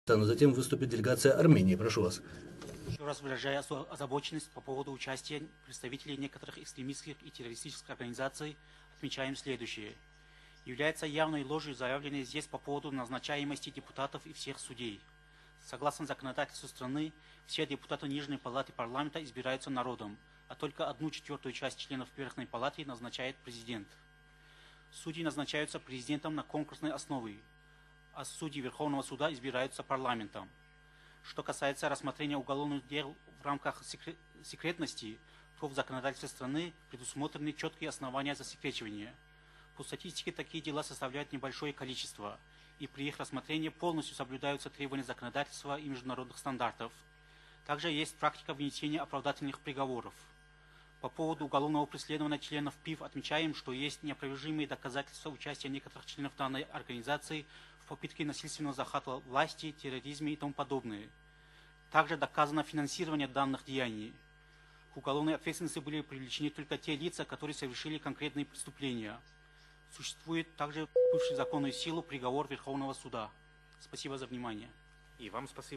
Затем выступит делегация Армении. Прошу вас. Еще раз выражаю озабоченность по поводу участия представителей некоторых экстремистских и террористических организаций, отмечаем следующее. Является явной ложью заявленной здесь по поводу назначаемости депутатов и всех судей. Согласно законодательству страны, все депутаты Нижней палаты парламента избираются народом, а только 1/4 часть членов Верхней палаты назначает президент. Судьи назначаются президентом на конкурсной основе, а судьи Верховного суда избираются парламентом. Что касается рассмотрения уголовных дел в рамках секретности, то в законодательстве страны предусмотрены четкие основания засекречивания. По статистике такие дела составляют небольшое количество, и при их рассмотрении полностью соблюдаются требования законодательства и международных стандартов. Также есть практика вынесения оправдательных приговоров. По поводу уголовного преследования членов ПИВ отмечаем, что есть неопровержимые доказательства участия некоторых членов данной организации в попытке насильственного захвата власти, терроризме и тому подобное. Также доказано финансирование данных деяний. К уголовной ответственности были привлечены только те лица, которые совершили конкретные преступления. Существует также бывший законную силу приговор Верховного суда. Спасибо за внимание. И вам спасибо.